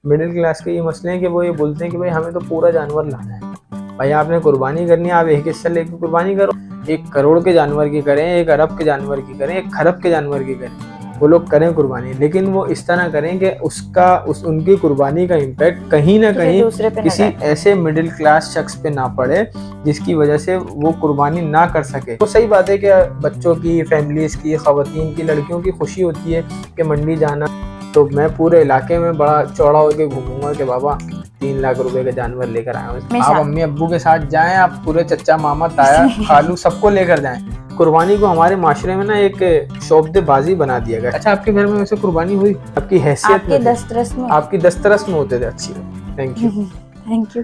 Middle class के ये मसले हैं कि वो ये बोलते हैं कि भाई हमें तो पूरा जानवर लाना है। भाई आपने कुर्बानी करनी है, आप एक हिस्सा लेके कुर्बानी करो। 1 करोड़ के जानवर की करें, 1 अरब के जानवर की करें, 1 खरब के जानवर की करें, वो लोग करें कुर्बानी, लेकिन वो इस तरह करें कि उनकी कुर्बानी का इम्पैक्ट कहीं ना कहीं किसी ऐसे मिडिल क्लास शख्स पे ना पड़े जिसकी वजह से वो कुर्बानी ना कर सके। तो सही बात है कि बच्चों की, फैमिलीज की, खवातीन की, लड़कियों की खुशी होती है कि मंडी जाना, तो मैं पूरे इलाके में बड़ा चौड़ा होकर घूमूंगा कि बाबा 3 लाख रुपए का जानवर लेकर आए हूँ। आप अम्मी अब्बू के साथ जाएं, आप पूरे चचा मामा ताया खालू सबको लेकर जाएं। कुर्बानी को हमारे माशरे में ना एक शौबदेबाजी बना दिया गया। अच्छा, आपके घर में वैसे कुर्बानी हुई? आपकी हैसियत आपकी दस्तरस में? आपकी दस्तरस में होते थे। अच्छी, थैंक यू। Thank you.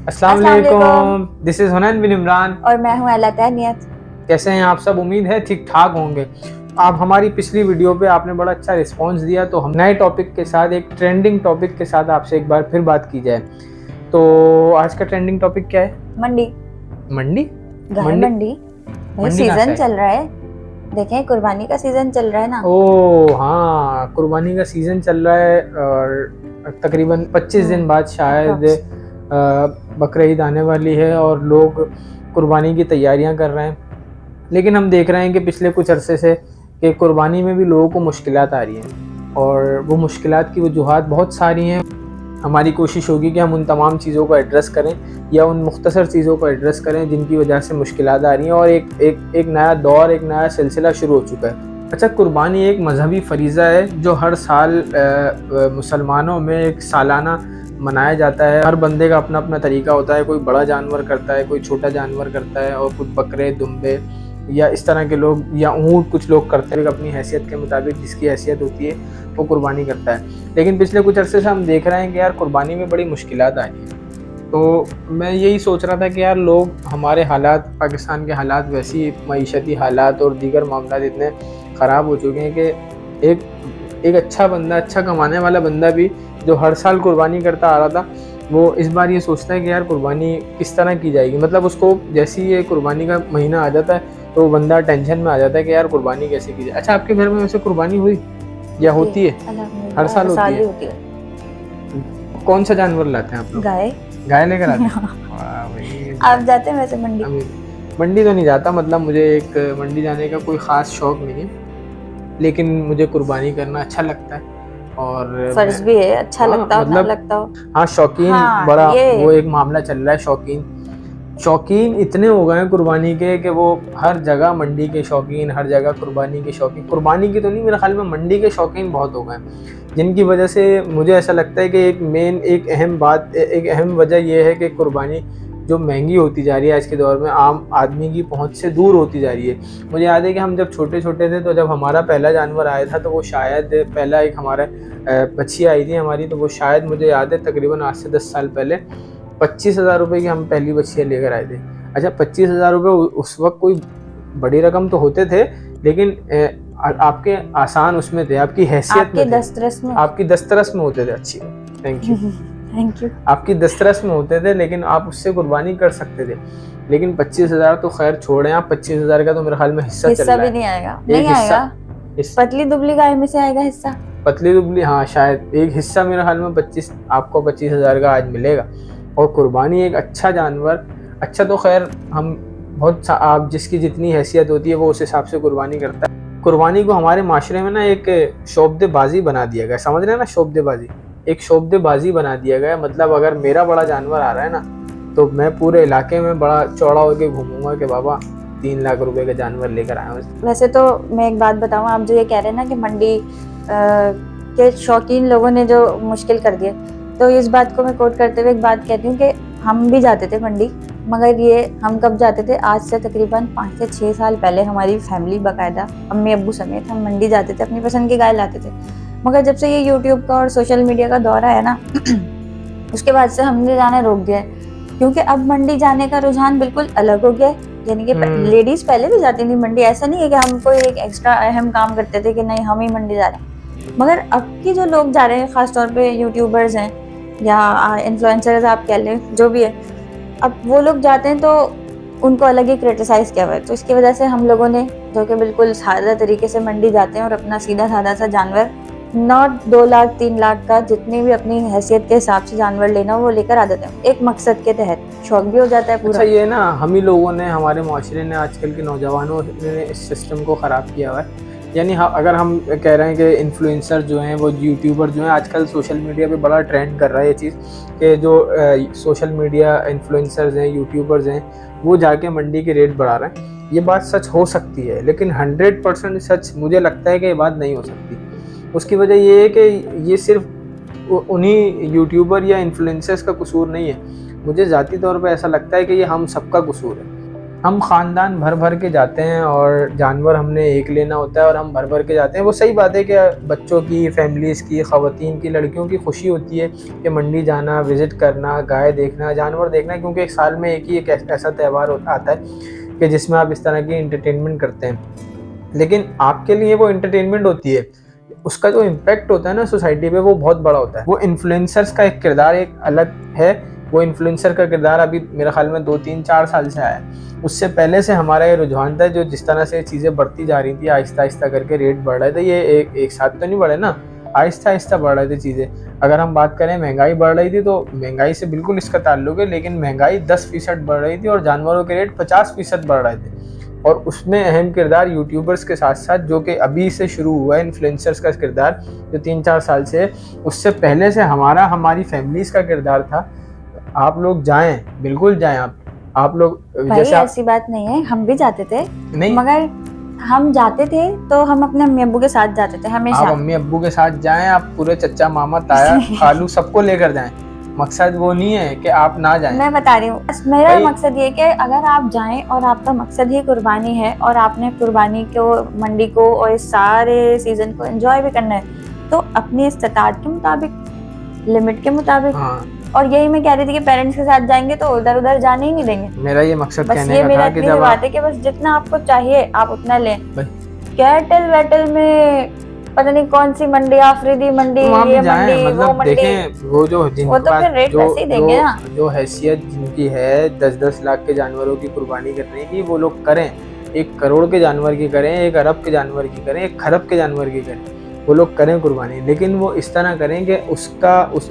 अस्सलाम वालेकुम, दिस इज हुनैन बिन इमरान और मैं हूँ अला तहनियत। कैसे हैं आप सब? उम्मीद है ठीक ठाक होंगे। आप हमारी पिछली वीडियो पे आपने बड़ा अच्छा रिस्पांस दिया, तो हम नए टॉपिक के साथ, एक ट्रेंडिंग टॉपिक के साथ आपसे एक बार फिर बात की जाए। तो आज का ट्रेंडिंग टॉपिक क्या है? मंडी। मंडी? मंडी भाई, सीजन चल रहा है, देखें कुर्बानी का सीजन चल रहा है ना। ओ हाँ, कुर्बानी का सीजन चल रहा है और तकरीबन 25 दिन बाद शायद बकरा ईद आने वाली है और लोग कुर्बानी की तैयारियां कर रहे हैं। लेकिन हम देख रहे हैं कि पिछले कुछ अरसे से कि कुर्बानी में भी लोगों को मुश्किलात आ रही हैं और वो मुश्किलात की वजूहात बहुत सारी हैं। हमारी कोशिश होगी कि हम उन तमाम चीज़ों को एड्रेस करें या उन मुख्तसर चीज़ों को एड्रेस करें जिनकी वजह से मुश्किलात आ रही हैं और एक नया दौर, एक नया सिलसिला शुरू हो चुका है। अच्छा, कुर्बानी एक मजहबी फरीज़ा है जो हर साल मुसलमानों में एक सालाना मनाया जाता है। हर बंदे का अपना अपना तरीका होता है, कोई बड़ा जानवर करता है, कोई छोटा जानवर करता है और कुछ बकरे, दुम्बे या इस तरह के लोग, या ऊँट कुछ लोग करते हैं। अपनी हैसियत के मुताबिक जिसकी हैसियत होती है वो कुर्बानी करता है। लेकिन पिछले कुछ अरसे से हम देख रहे हैं कि यार कुर्बानी में बड़ी मुश्किलात आ रही हैं। तो मैं यही सोच रहा था कि यार लोग, हमारे हालात, पाकिस्तान के हालात, वैसी मईशती हालात और दीगर मामला इतने ख़राब हो चुके हैं कि एक अच्छा बंदा, अच्छा कमाने वाला बंदा भी जो हर साल कुर्बानी करता आ रहा था, वो इस बार ये सोचता है कि यार कुर्बानी किस तरह की जाएगी। मतलब उसको जैसे ही ये कुर्बानी का महीना आ जाता है तो बंदा टेंशन में आ जाता है कि यार कुर्बानी कैसे की जाए। अच्छा, आपके घर में वैसे कुर्बानी हुई या होती है? हर साल होती है। कौन सा जानवर लाते हैं आप लोग? गाय लेकर आते हैं। आप जाते हैं वैसे मंडी? मंडी तो नहीं जाता, मतलब मुझे एक मंडी जाने का कोई ख़ास शौक नहीं है, लेकिन मुझे कुर्बानी करना अच्छा लगता है और फर्ज भी है, अच्छा लगता हो, मतलब लगता हो। हाँ, शौकीन, बड़ा वो एक मामला चल रहा है। शौकीन इतने हो गए हैं कुर्बानी के कि वो हर जगह मंडी के शौकीन, हर जगह कुर्बानी के शौकीन। कुर्बानी की तो नहीं, मेरे ख्याल में मंडी के शौकीन बहुत हो गए हैं, जिनकी वजह से मुझे ऐसा लगता है कि एक अहम वजह यह है कि कुर्बानी जो महंगी होती जा रही है आज के दौर में, आम आदमी की पहुंच से दूर होती जा रही है। मुझे याद है कि हम जब छोटे छोटे थे तो जब हमारा पहला जानवर आया था तो वो शायद पहला एक हमारा बच्ची आई थी हमारी, तो वो शायद मुझे याद है तकरीबन आज से 10 साल पहले 25,000 रुपये की हम पहली बच्चियाँ लेकर आए थे। अच्छा, 25,000 रुपये उस वक्त कोई बड़ी रकम तो होते थे, लेकिन आपके आसान उसमें थे, आपकी हैसियत में, आपकी दस्तरस में होते थे। अच्छी, थैंक यू। Thank you. आपकी दस्तरस में होते थे, लेकिन आप उससे कुर्बानी कर सकते थे। लेकिन 25,000 तो खैर छोड़ें आप, 25,000 का तो मेरे ख्याल में हिस्सा चल रहा है। भी नहीं आएगा, नहीं आएगा। पतली दुबली गाय में से आएगा हिस्सा, पतली दुबली, हाँ शायद एक हिस्सा मेरे ख्याल में 25,000 का आज मिलेगा। और कुर्बानी एक अच्छा जानवर, अच्छा तो खैर हम बहुत, आप जिसकी जितनी हैसियत होती है वो उस हिसाब से कुर्बानी करता है। कुर्बानी को हमारे माशरे में ना एक शौबदेबाजी बना दिया गया, समझ रहे हैं ना? शौबदेबाजी, एक शौबदेबाजी बना दिया गया। मतलब अगर मेरा बड़ा जानवर आ रहा है ना, तो मैं पूरे इलाके में बड़ा चौड़ा होकर घूमूंगा कि बाबा 3 लाख रुपए का जानवर लेकर आए हैं। वैसे तो मैं एक बात बताऊं, आप जो ये कह रहे हैं ना कि मंडी के शौकीन लोगों ने जो मुश्किल कर दिया, तो इस बात को मैं कोट करते हुए एक बात कहती हूँ कि हम भी जाते थे मंडी, मगर ये हम कब जाते थे? आज से तकरीबन 5 से 6 साल पहले हमारी फैमिली बाकायदा अम्मी अब्बू समेत हम मंडी जाते थे, अपनी पसंद की गाय लाते थे। मगर जब से ये यूट्यूब का और सोशल मीडिया का दौर आया ना उसके बाद से हमने जाना रोक दिया है, क्योंकि अब मंडी जाने का रुझान बिल्कुल अलग हो गया है। यानी कि लेडीज पहले भी जाती थी मंडी, ऐसा नहीं है कि हम कोई एक एक्स्ट्रा अहम काम करते थे कि नहीं हम ही मंडी जा रहे हैं, मगर अब की जो लोग जा रहे हैं, खासतौर पे यूट्यूबर्स हैं या इन्फ्लुएंसर्स आप कह लें, जो भी है, अब वो लोग जाते हैं तो उनको अलग ही क्रिटिसाइज किया हुआ है। तो इसकी वजह से हम लोगों ने, जो कि बिल्कुल सादा तरीके से मंडी जाते हैं और अपना सीधा साधा सा जानवर नॉट 2 लाख 3 लाख का, जितनी भी अपनी हैसियत के हिसाब से जानवर लेना वो लेकर आ जाते हैं, एक मकसद के तहत। शौक भी हो जाता है पूरा। अच्छा, ये ना हम ही लोगों ने, हमारे माशरे ने, आजकल के नौजवानों ने इस सिस्टम को ख़राब किया हुआ है। यानी अगर हम कह रहे हैं कि इन्फ्लुएंसर जो हैं, वो यूट्यूबर जो हैं, आजकल सोशल मीडिया पे बड़ा ट्रेंड कर रहा है ये चीज़ कि जो सोशल मीडिया इन्फ्लुएंसर्स हैं, यूट्यूबर्स हैं, वो जाके मंडी के रेट बढ़ा रहे हैं। ये बात सच हो सकती है, लेकिन 100% सच मुझे लगता है कि ये बात नहीं हो सकती। उसकी वजह ये है कि ये सिर्फ उन्हीं यूट्यूबर या इन्फ्लुएंसर्स का कसूर नहीं है। मुझे ज़ाती तौर पे ऐसा लगता है कि ये हम सबका कसूर है। हम ख़ानदान भर भर के जाते हैं और जानवर हमने एक लेना होता है और हम भर भर के जाते हैं। वो सही बात है कि बच्चों की, फैमिलीज़ की, ख़वातीन की, लड़कियों की खुशी होती है कि मंडी जाना, विज़िट करना, गाय देखना, जानवर देखना, क्योंकि एक साल में एक ही एक ऐसा त्यौहार आता है कि जिसमें आप इस तरह की इंटरटेनमेंट करते हैं। लेकिन आपके लिए वो इंटरटेनमेंट होती है, उसका जो इम्पैक्ट होता है ना सोसाइटी पे, वो बहुत बड़ा होता है। वो इन्फ्लुएंसर्स का एक किरदार एक अलग है। वो इन्फ्लुएंसर का किरदार अभी मेरे ख्याल में 2-3-4 साल से आया है। उससे पहले से हमारा ये रुझान था, जो जिस तरह से चीज़ें बढ़ती जा रही थी, आहिस्ता आहिस्ता करके रेट बढ़ रहे थे। ये एक साथ तो नहीं बढ़े ना, आहिस्ता आहिस्ता बढ़ रहे थे चीज़ें। अगर हम बात करें महंगाई बढ़ रही थी, तो महंगाई से बिल्कुल इसका ताल्लुक है, लेकिन महंगाई 10% बढ़ रही थी और जानवरों के रेट 50% बढ़ रहे थे। और उसमें अहम किरदार यूट्यूबर्स के साथ साथ, जो कि अभी से शुरू हुआ है, इन्फ्लुएंसर्स का किरदार जो 3-4 साल से, उससे पहले से हमारी फैमिलीज़ का किरदार था। आप लोग जाएं, बिल्कुल जाएं। आप लोग जैसे ऐसी बात नहीं है, हम भी जाते थे, नहीं, मगर हम जाते थे तो हम अपने अम्मी अब्बू के साथ जाते थे हमेशा। आप अम्मी अब्बू के साथ जाएं, आप पूरे चचा मामा ताया खालू सबको लेकर जाएं। मकसद वो नहीं है कि आप ना जाएं। मैं बता रही हूँ, मेरा मकसद ये कि अगर आप जाएं और आपका मकसद ही कुर्बानी है और आपने कुर्बानी को, मंडी को और इस सारे सीजन को एंजॉय भी करना है, तो अपनी इस्तिताअत के मुताबिक, लिमिट के मुताबिक। हाँ। और यही मैं कह रही थी कि पेरेंट्स के साथ जाएंगे तो उधर उधर जाने ही नहीं देंगे। मेरा ये मकसद बस कहने ये का मेरा था कि जब बात है कि बस जितना आपको चाहिए आप उतना लें। कैटल वेटल में पता नहीं कौन सी मंडी, आफरीदी मंडी, ये मंडी, मतलब वो मंडी, देखें, वो जो वो तो फिर रेट वैसे ही देंगे ना। जो हैसियत जिनकी है 10-10 लाख के जानवरों की कुर्बानी करने की, वो लोग करें। 1 करोड़ के जानवर की करें, 1 अरब के जानवर की करें, 1 खरब के जानवर की करें, वो लोग करें कुर्बानी। लेकिन वो इस तरह करें कि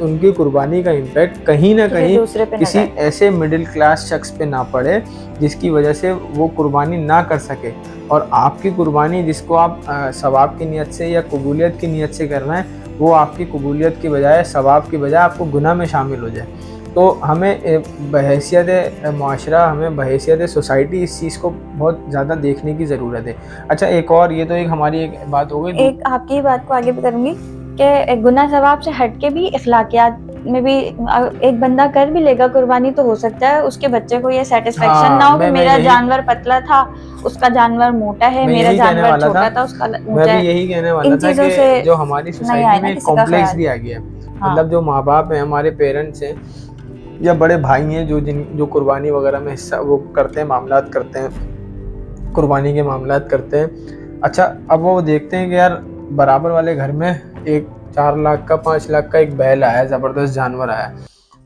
उनकी कुर्बानी का इम्पैक्ट कहीं ना कहीं किसी ऐसे मिडिल क्लास शख्स पे ना पड़े जिसकी वजह से वो कुर्बानी ना कर सके। और आपकी कुर्बानी, जिसको आप सवाब की नियत से या कबूलियत की नियत से कर रहे हैं, वो आपकी कबूलियत की बजाय, सवाब की बजाय आपको गुनाह में शामिल हो जाए। तो हमें बहैसियत माशरा, हमें बहैसियत सोसाइटी इस चीज़ को बहुत ज़्यादा देखने की ज़रूरत है। अच्छा, एक और, ये तो एक हमारी एक बात हो गई। एक आपकी बात को आगे भी करूँगी कि गुनाह सवाब से हट के भी इखलाकियात में भी एक बंदा कर भी लेगा कुर्बानी, तो हो सकता है उसके बच्चे को ये सेटिस्फेक्शन ना हो कि मेरा जानवर पतला था, उसका जानवर मोटा है, मेरा जानवर छोटा था, उसका ऊंचा है। मैं भी यही कहने वाला था कि जो हमारी सोसाइटी में कॉम्प्लेक्स भी आ गया है। मतलब जो माँ बाप हैं, हमारे पेरेंट्स हैं या बड़े भाई हैं, जो कुर्बानी वगैरह में हिस्सा वो करते हैं, मामलात करते हैं, कुर्बानी के मामलात करते हैं। अच्छा, अब वो देखते हैं कि यार बराबर वाले घर में एक 4 लाख का, 5 लाख का एक बैल आया, ज़बरदस्त जानवर आया,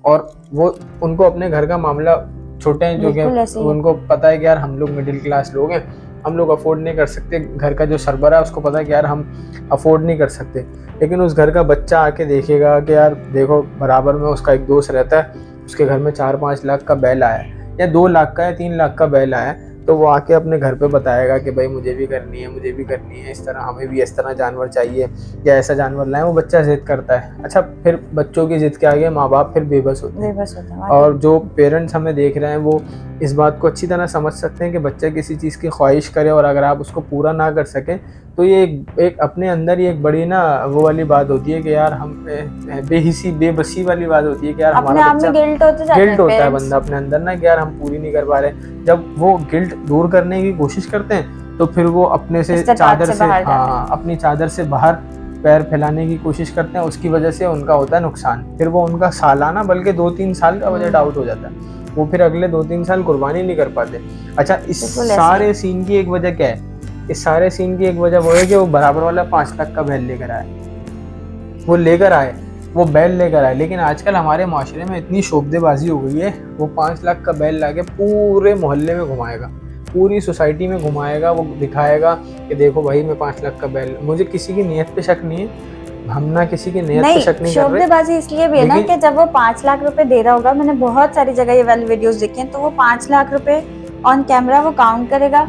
और वो उनको अपने घर का मामला, छोटे हैं जो कि उनको पता है कि यार हम लोग मिडिल क्लास लोग हैं, हम लोग अफोर्ड नहीं कर सकते। घर का जो सरबरा है उसको पता है कि यार हम अफोर्ड नहीं कर सकते। लेकिन उस घर का बच्चा आके देखेगा कि यार देखो, बराबर में उसका एक दोस्त रहता है, उसके घर में 4-5 लाख का बैल आया, या 2 लाख का या 3 लाख का बैल आया, तो वो आके अपने घर पे बताएगा कि भाई मुझे भी करनी है, मुझे भी करनी है, इस तरह हमें भी इस तरह जानवर चाहिए, या ऐसा जानवर लाएं। वो बच्चा जिद करता है। अच्छा, फिर बच्चों की जिद के आगे माँ बाप फिर बेबस होते हैं। और जो पेरेंट्स हमें देख रहे हैं, वो इस बात को अच्छी तरह समझ सकते हैं कि बच्चा किसी चीज़ की ख्वाहिश करे और अगर आप उसको पूरा ना कर सकें, तो ये एक अपने अंदर ही एक बड़ी ना वो वाली बात होती है कि यार हम बेबसी वाली बात होती है कि यार हमारा बच्चा गिल्ट होता है बंदा अपने अंदर ना कि यार हम पूरी नहीं कर पा रहे। जब वो गिल्ट दूर करने की कोशिश करते हैं, तो फिर वो अपने से चादर से अपनी चादर से बाहर पैर फैलाने की कोशिश करते हैं। उसकी वजह से उनका होता है नुकसान। फिर वो उनका सालाना बल्कि 2-3 साल का बजट आउट हो जाता है। वो फिर अगले 2-3 साल कुर्बानी नहीं कर पाते। अच्छा, इस सारे सीन की एक वजह क्या है? इस सारे सीन की एक वजह वो है कि वो बराबर वाला 5 लाख का बैल लेकर आए, वो बैल लेकर आए। लेकिन आजकल हमारे माशरे में इतनी शोबदेबाजी हो गई है, वो 5 लाख का बैल लाके पूरे मोहल्ले में घुमाएगा, पूरी सोसाइटी में घुमाएगा, वो दिखाएगा कि देखो भाई मैं 5 लाख का बैल। मुझे किसी की नीयत पे शक नहीं है, हम ना किसी की नीयत पे नहीं, शक नहीं कर रहे, शोबदेबाजी इसलिए भी है ना लेकिन कि जब वो 5 लाख रुपए दे रहा होगा, मैंने बहुत सारी जगह ये वाली वीडियोस देखी हैं, तो वो 5 लाख रुपए ऑन कैमरा वो काउंट करेगा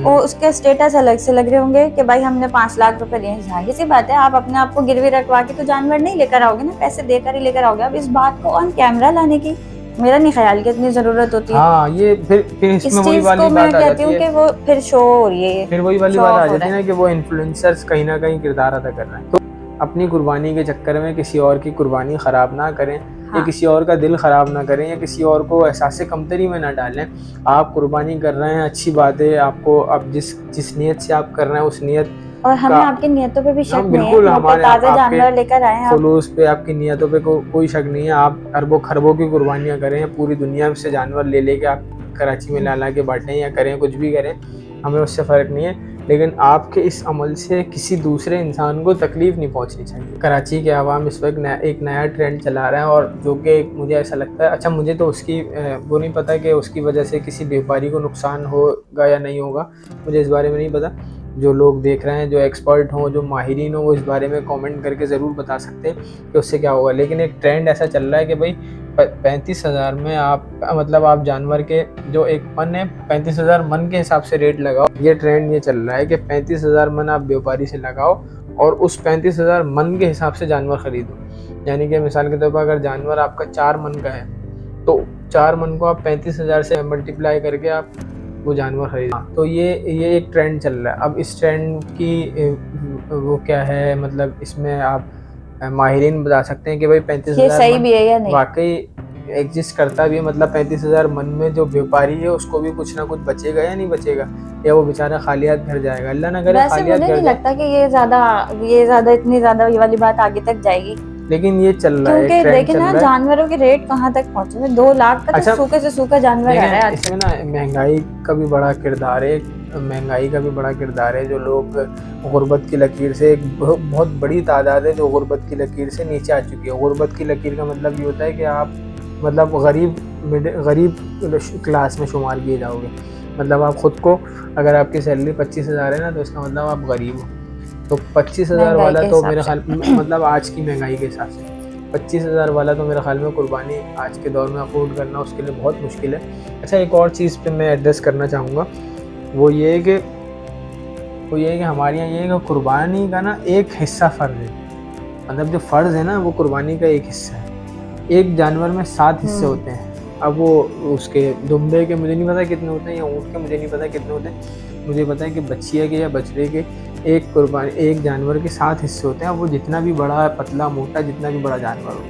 और उसके स्टेटस अलग से लग रहे होंगे कि भाई हमने 5 लाख रुपए दिए। जाहिर सी बात है, आप अपने आप को गिरवी रखवा के तो जानवर नहीं लेकर आओगे ना, पैसे देकर ही लेकर आओगे। अब इस बात को ऑन कैमरा लाने की मेरा नहीं ख्याल कि इतनी जरूरत होती है। हाँ, ये फिर इस इसमें वही चीज वाली को मैं बात आ कहती जाती हूँ है, कि वो फिर शो हो रही है, फिर वही वाली शो बात आ ऑफ हो जाती है रहा ना कि वो इन्फ्लुएंसर्स कहीं ना कहीं किरदार अदा कर रहे हैं। तो अपनी कुर्बानी के चक्कर में किसी और की कुर्बानी खराब ना करें, या किसी और का दिल खराब ना करें, या किसी और को एहसास कमतरी में ना डालें। आप कुर्बानी कर रहे हैं, अच्छी बात है, आपको अब जिस नीयत से आप कर रहे हैं उस नीयत और हमें आपकी नियतों पे भी शक नहीं बिल्कुल है। हमारे ताजा जानवर लेकर आए हैं आप। खुलूस पे, आपकी नियतों पे कोई शक नहीं है। आप अरबों खरबों की कुर्बानियां करें, पूरी दुनिया से जानवर ले लेके आप कराची में ला के बांटें या करें, कुछ भी करें, हमें उससे फ़र्क नहीं है। लेकिन आपके इस अमल से किसी दूसरे इंसान को तकलीफ़ नहीं पहुंचनी चाहिए। कराची के आवाम इस वक्त एक नया ट्रेंड चला रहा है, और जो कि मुझे ऐसा लगता है, अच्छा मुझे तो उसकी वो नहीं पता कि उसकी वजह से किसी व्यापारी को नुकसान होगा या नहीं होगा, मुझे इस बारे में नहीं पता। जो लोग देख रहे हैं, जो एक्सपर्ट हों, जो माहिरीन हों, वो इस बारे में कमेंट करके ज़रूर बता सकते हैं कि उससे क्या होगा। लेकिन एक ट्रेंड ऐसा चल रहा है कि भाई 35,000 में आप मतलब आप जानवर के जो एक मन है 35,000 मन के हिसाब से रेट लगाओ। ये ट्रेंड ये चल रहा है कि 35,000 मन आप व्यापारी से लगाओ और उस 35,000 मन के हिसाब से जानवर ख़रीदो। यानी कि मिसाल के तौर पर अगर जानवर आपका 4 मन का है तो 4 मन को आप 35,000 से मल्टीप्लाई करके आप वो जानवर खरीदना। तो ये एक ट्रेंड चल रहा है। अब इस ट्रेंड की वो क्या है, मतलब इसमें आप माहिरीन बता सकते हैं कि भाई 35,000 सही भी है या नहीं, वाकई एग्जिस्ट करता भी है। मतलब 35,000 मन में जो व्यापारी है उसको भी कुछ ना कुछ बचेगा या नहीं बचेगा, या वो बेचारा खाली हाथ घर जाएगा। अल्लाह ना करे खाली हाथ घर जाए। लगता कि ये ज्यादा इतनी ज्यादा ये वाली बात आगे तक जाएगी, लेकिन ये चल रहा है, क्योंकि देखिए ना जानवरों के रेट कहाँ तक पहुँचे हैं। 2 लाख का तो सूखे से सूखा जानवर आ रहा है। इसमें ना महंगाई का भी बड़ा किरदार है, जो लोग गुर्बत की लकीर से, एक बहुत बड़ी तादाद है जो गुर्बत की लकीर से नीचे आ चुकी है। गुर्बत की लकीर का मतलब ये होता है कि आप मतलब गरीब क्लास में शुमार किए जाओगे। मतलब आप ख़ुद को, अगर आपकी सैलरी 25,000 है ना, तो इसका मतलब आप गरीब हो। तो 25,000 वाला तो मेरे ख्याल मतलब आज की महंगाई के हिसाब से 25,000 वाला तो मेरे ख्याल में कुर्बानी आज के दौर में अफोर्ड करना उसके लिए बहुत मुश्किल है। अच्छा, एक और चीज़ पे मैं एड्रेस करना चाहूँगा, वो ये है कि हमारे यहाँ ये है कि कुर्बानी का ना एक हिस्सा फ़र्ज़ है। मतलब जो फ़र्ज़ है ना वो कुर्बानी का एक हिस्सा है। एक जानवर में 7 हिस्से होते हैं। अब वो उसके दुम्बे के मुझे नहीं पता कितने होते हैं, या ऊँट के मुझे नहीं पता कितने होते हैं। मुझे पता है कि बच्चिया के या बछड़े के एक जानवर के 7 हिस्से होते हैं। अब वो जितना भी बड़ा, पतला, मोटा, जितना भी बड़ा जानवर हो,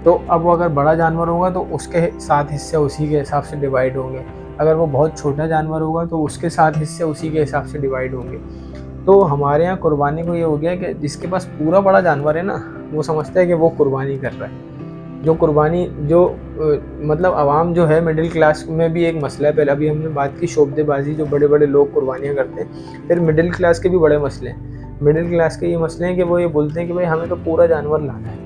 तो अब वो अगर बड़ा जानवर होगा तो उसके 7 हिस्से उसी के हिसाब से डिवाइड होंगे। अगर वो बहुत छोटा जानवर होगा तो उसके 7 हिस्से उसी के हिसाब से डिवाइड होंगे। तो हमारे यहाँ कुर्बानी को ये हो गया कि जिसके पास पूरा बड़ा जानवर है ना, वो समझता है कि वो कुर्बानी कर रहा है। मतलब आवाम जो है, मिडिल क्लास में भी एक मसला है। पहले अभी हमने बात की शोबदेबाजी, जो बड़े बड़े लोग कुर्बानियाँ करते हैं। फिर मिडिल क्लास के भी बड़े मसले हैं। मिडिल क्लास के ये मसले हैं कि वो ये बोलते हैं कि भाई हमें तो पूरा जानवर लाना है।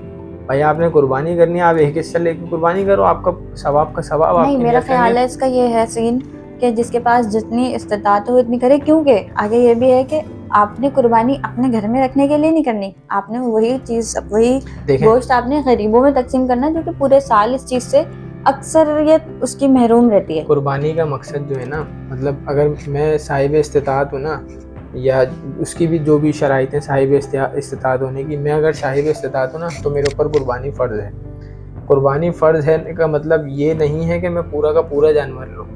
भाई आपने कुर्बानी करनी है, आप एक हिस्सा लेके कुर्बानी करो, आपका सवाब का सवाब। नहीं, मेरा ख्याल है इसका ये है सीन कि जिसके पास जितनी इस्तिताअत हो उतनी करे, क्योंकि आगे ये भी है कि आपने कुर्बानी अपने घर में रखने के लिए नहीं करनी, आपने वही गोश्त आपने गरीबों में तकसीम करना, जो कि पूरे साल इस चीज से अक्सरियत उसकी महरूम रहती है। कुर्बानी का मकसद जो है ना, मतलब अगर मैं साहिब इस्तिताअत हूँ ना, या उसकी भी जो भी शराइत हैं साहिब इस्तिताअत होने की, मैं अगर साहिब इस्तिताअत हूँ ना, तो मेरे ऊपर कुर्बानी फ़र्ज़ है। कुर्बानी फ़र्ज़ है का मतलब ये नहीं है कि मैं पूरा का पूरा जानवर लूँ।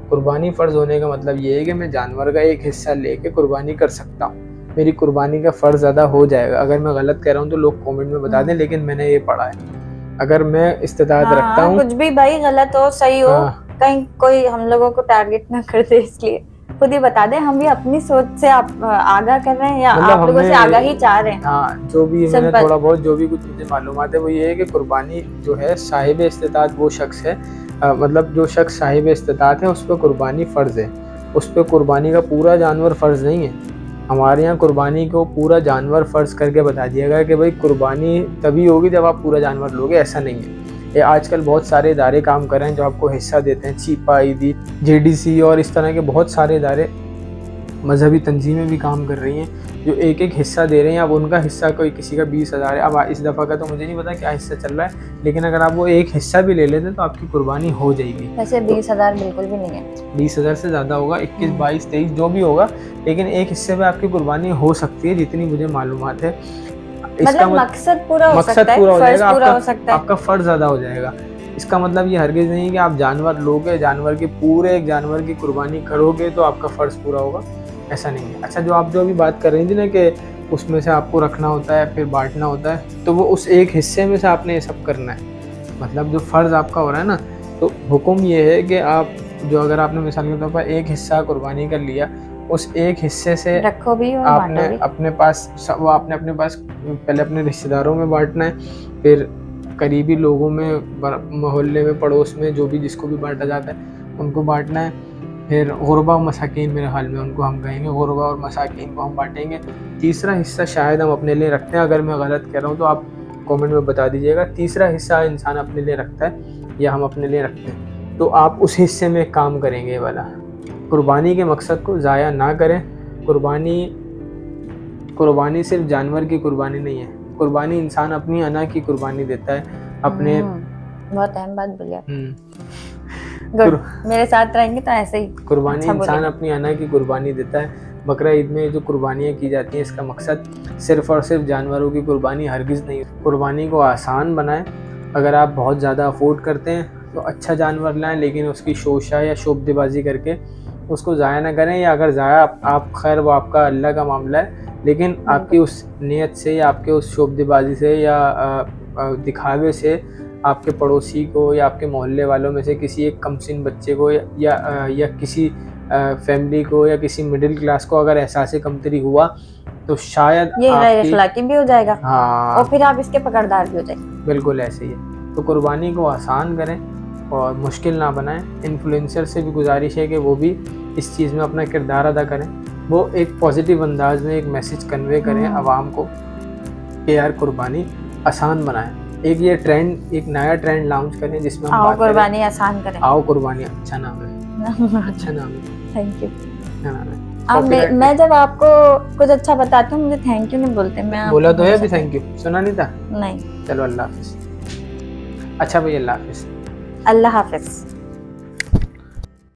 कुर्बानी फ़र्ज़ होने का मतलब ये है कि मैं जानवर का एक हिस्सा लेके कुर्बानी कर सकता हूँ। मेरी कुर्बानी का फ़र्ज़ अदा हो जाएगा। अगर मैं गलत कह रहा हूँ तो लोग कमेंट में बता दें, लेकिन मैंने ये पढ़ा है। अगर मैं इस्तिताअत रखता हूँ, कुछ भी भाई गलत हो सही हो, कहीं कोई हम लोगों को टारगेट ना कर दे, इसलिए खुद ही बता दें। हम भी अपनी सोच से आप आगाह कर रहे हैं या मतलब आप लोगों से आगाही चाह रहे हैं। हाँ, जो भी मैंने थोड़ा बहुत जो भी कुछ मुझे मालूमात है वो ये है कि कुर्बानी जो है साहिब इस्तिताअत वो शख्स है, मतलब जो शख्स साहिब इस्तिताअत है उस पर कुर्बानी फ़र्ज़ है। उस पर कुर्बानी का पूरा जानवर फ़र्ज़ नहीं है। हमारे यहाँ कुर्बानी को पूरा जानवर फ़र्ज़ करके बता दिया गया कि भाई कुर्बानी तभी होगी जब आप पूरा जानवर लोगे। ऐसा नहीं है। ये आजकल बहुत सारे इदारे काम कर रहे हैं जो आपको हिस्सा देते हैं, छिपा, ईदी, JDC और इस तरह के बहुत सारे इदारे मजहबी तंजीमें भी काम कर रही हैं जो एक एक हिस्सा दे रहे हैं। अब उनका हिस्सा कोई किसी का 20,000 है, अब इस दफ़ा का तो मुझे नहीं पता क्या हिस्सा चल रहा है, लेकिन अगर आप वो एक हिस्सा भी ले लेते तो आपकी कुर्बानी हो जाएगी। वैसे 20,000 बिल्कुल भी नहीं है, 20,000 से ज़्यादा होगा, 21, 22, 23 जो भी होगा, लेकिन एक हिस्से में आपकी कुर्बानी हो सकती है जितनी मुझे मालूमात है। मतलब मकसद पूरा हो सकता है, पूरा हो फर्ज जाएगा, पूरा हो सकता है। आपका फ़र्ज अदा हो जाएगा। इसका मतलब ये हरगिज़ नहीं कि आप जानवर लोगे, जानवर की पूरे एक जानवर की कुर्बानी करोगे तो आपका फ़र्ज पूरा होगा, ऐसा नहीं है। अच्छा, जो आप जो अभी बात कर रही थी ना कि उसमें से आपको रखना होता है फिर बांटना होता है, तो वो उस एक हिस्से में से आपने ये सब करना है। मतलब जो फ़र्ज़ आपका हो रहा है ना, तो हुक्म ये है कि आप जो अगर आपने मिसाल के तौर पर एक हिस्सा कुर्बानी कर लिया, उस एक हिस्से से रखो भी और आपने बांटो भी। अपने पास वो आपने अपने पास पहले अपने रिश्तेदारों में बांटना है, फिर करीबी लोगों में, मोहल्ले में, पड़ोस में, जो भी जिसको भी बांटा जाता है उनको बांटना है। फिर गुरबा और मसाकीन, मेरे हाल में उनको हम कहेंगे, गुरबा और मसाकीन को हम बांटेंगे। तीसरा हिस्सा शायद हम अपने लिए रखते हैं, अगर मैं गलत कह रहा हूँ तो आप कमेंट में बता दीजिएगा। तीसरा हिस्सा इंसान अपने लिए रखता है या हम अपने लिए रखते हैं, तो आप उस हिस्से में काम करेंगे ये वाला। कुर्बानी के मकसद को ज़ाया ना करें। कुर्बानी सिर्फ जानवर की कुर्बानी नहीं है, कुर्बानी इंसान अपनी अना की कुर्बानी देता है, अपने बहुत अहम बात बोली आप। गुड, मेरे साथ रहेंगे तो ऐसे ही कुर्बानी अच्छा इंसान अपनी अना की कुर्बानी देता है। बकरा ईद में जो कुर्बानियाँ की जाती हैं, इसका मकसद सिर्फ़ और सिर्फ जानवरों की कुर्बानी हरगिज़ नहीं। कुर्बानी को आसान बनाएं। अगर आप बहुत ज़्यादा अफोर्ड करते हैं तो अच्छा जानवर लाएं, लेकिन उसकी शोशा या शोबदेबाजी करके उसको ज़ाया ना करें, या अगर ज़ाया आप खैर वो आपका अल्लाह का मामला है, लेकिन आपकी उस नीयत से या आपके उस शोबदेबाजी से या दिखावे से आपके पड़ोसी को या आपके मोहल्ले वालों में से किसी एक कमसिन बच्चे को या किसी फैमिली को या किसी मिडिल क्लास को अगर एहसास कमतरी हुआ तो शायद ये गैर अखलाकी भी हो जाएगा। हाँ, और फिर आप इसके पकड़दार भी हो जाएंगे। बिल्कुल ऐसे ही है। तो कुर्बानी को आसान करें और मुश्किल ना बनाएं। इन्फ्लुएंसर से भी गुजारिश है कि वो भी इस चीज़ में अपना किरदार अदा करें, वो एक पॉजिटिव अंदाज में एक मैसेज कन्वे करें आवाम को कि यार कुर्बानी आसान बनाएं। एक ये ट्रेंड, एक नया ट्रेंड लॉन्च करें जिसमें हम बात कुर्बानी आसान करें। आओ कुर्बानी, अच्छा नाम है, अच्छा नाम है, थैंक यू। नाम है। अब मैं जब आपको कुछ अच्छा बताती हूँ मुझे थैंक यू नहीं बोलते। मैं बोला तो है भी थैंक यू, सुना नहीं था? नहीं। चलो अल्लाह हाफिज। अच्छा भाई, अल्लाह हाफिज। अल्लाह हाफिज।